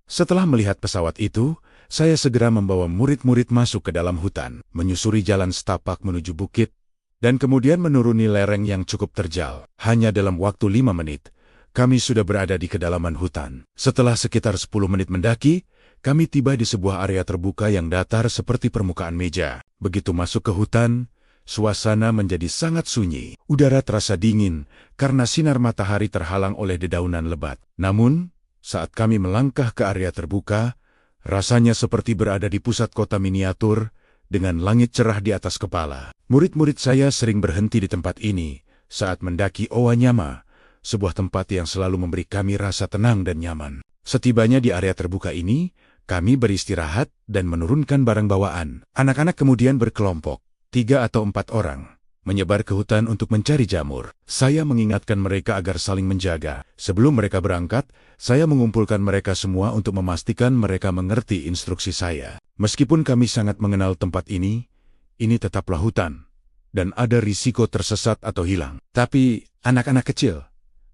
Setelah melihat pesawat itu, saya segera membawa murid-murid masuk ke dalam hutan, menyusuri jalan setapak menuju bukit, dan kemudian menuruni lereng yang cukup terjal. Hanya dalam waktu 5 menit, kami sudah berada di kedalaman hutan. Setelah sekitar 10 menit mendaki, kami tiba di sebuah area terbuka yang datar seperti permukaan meja. Begitu masuk ke hutan, suasana menjadi sangat sunyi. Udara terasa dingin karena sinar matahari terhalang oleh dedaunan lebat. Namun, saat kami melangkah ke area terbuka, rasanya seperti berada di pusat kota miniatur dengan langit cerah di atas kepala. Murid-murid saya sering berhenti di tempat ini saat mendaki Owanyama, sebuah tempat yang selalu memberi kami rasa tenang dan nyaman. Setibanya di area terbuka ini, kami beristirahat dan menurunkan barang bawaan. Anak-anak kemudian berkelompok, 3 atau 4 orang, menyebar ke hutan untuk mencari jamur. Saya mengingatkan mereka agar saling menjaga. Sebelum mereka berangkat, saya mengumpulkan mereka semua untuk memastikan mereka mengerti instruksi saya. Meskipun kami sangat mengenal tempat ini tetaplah hutan, dan ada risiko tersesat atau hilang. Tapi anak-anak kecil,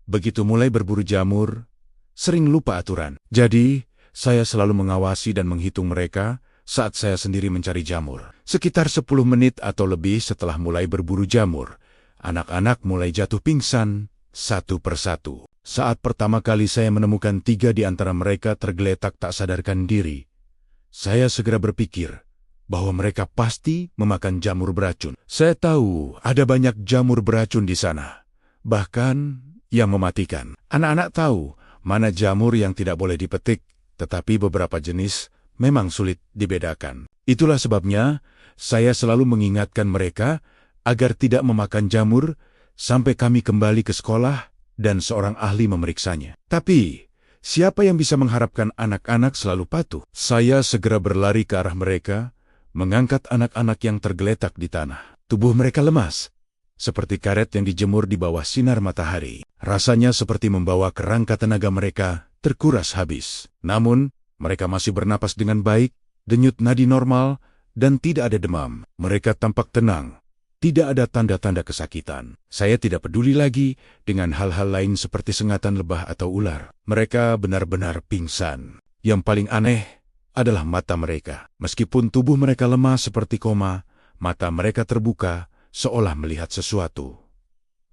begitu mulai berburu jamur, sering lupa aturan. Jadi, saya selalu mengawasi dan menghitung mereka saat saya sendiri mencari jamur. Sekitar 10 menit atau lebih setelah mulai berburu jamur, anak-anak mulai jatuh pingsan satu persatu. Saat pertama kali saya menemukan 3 di antara mereka tergeletak tak sadarkan diri, saya segera berpikir bahwa mereka pasti memakan jamur beracun. Saya tahu ada banyak jamur beracun di sana, bahkan yang mematikan. Anak-anak tahu mana jamur yang tidak boleh dipetik, tetapi beberapa jenis memang sulit dibedakan. Itulah sebabnya saya selalu mengingatkan mereka agar tidak memakan jamur sampai kami kembali ke sekolah dan seorang ahli memeriksanya. Tapi, siapa yang bisa mengharapkan anak-anak selalu patuh? Saya segera berlari ke arah mereka, mengangkat anak-anak yang tergeletak di tanah. Tubuh mereka lemas, seperti karet yang dijemur di bawah sinar matahari. Rasanya seperti membawa kerangka tenaga mereka terkuras habis. Namun, mereka masih bernapas dengan baik, denyut nadi normal, dan tidak ada demam. Mereka tampak tenang. Tidak ada tanda-tanda kesakitan. Saya tidak peduli lagi dengan hal-hal lain seperti sengatan lebah atau ular. Mereka benar-benar pingsan. Yang paling aneh adalah mata mereka. Meskipun tubuh mereka lemah seperti koma, mata mereka terbuka seolah melihat sesuatu.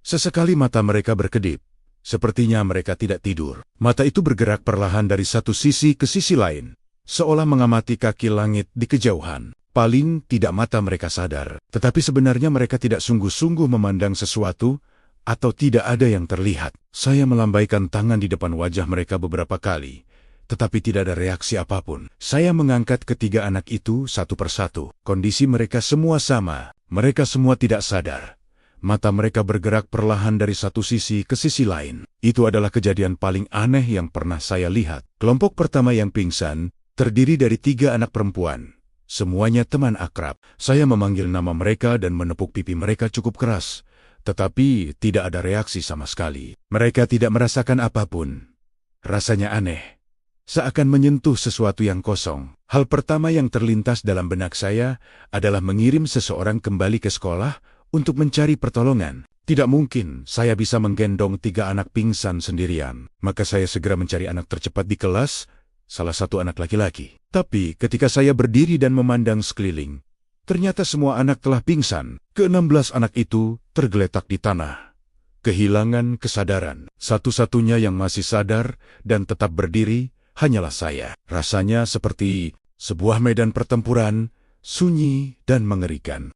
Sesekali mata mereka berkedip. Sepertinya mereka tidak tidur. Mata itu bergerak perlahan dari satu sisi ke sisi lain, seolah mengamati kaki langit di kejauhan. Paling tidak mata mereka sadar, tetapi sebenarnya mereka tidak sungguh-sungguh memandang sesuatu, atau tidak ada yang terlihat. Saya melambaikan tangan di depan wajah mereka beberapa kali, tetapi tidak ada reaksi apapun. Saya mengangkat ketiga anak itu satu persatu. Kondisi mereka semua sama. Mereka semua tidak sadar. Mata mereka bergerak perlahan dari satu sisi ke sisi lain. Itu adalah kejadian paling aneh yang pernah saya lihat. Kelompok pertama yang pingsan terdiri dari 3 anak perempuan. Semuanya teman akrab. Saya memanggil nama mereka dan menepuk pipi mereka cukup keras. Tetapi tidak ada reaksi sama sekali. Mereka tidak merasakan apapun. Rasanya aneh. Seakan menyentuh sesuatu yang kosong. Hal pertama yang terlintas dalam benak saya adalah mengirim seseorang kembali ke sekolah untuk mencari pertolongan. Tidak mungkin saya bisa menggendong 3 anak pingsan sendirian. Maka saya segera mencari anak tercepat di kelas, salah satu anak laki-laki. Tapi ketika saya berdiri dan memandang sekeliling, ternyata semua anak telah pingsan. Ke-16 anak itu tergeletak di tanah, kehilangan kesadaran. Satu-satunya yang masih sadar dan tetap berdiri hanyalah saya. Rasanya seperti sebuah medan pertempuran, sunyi dan mengerikan.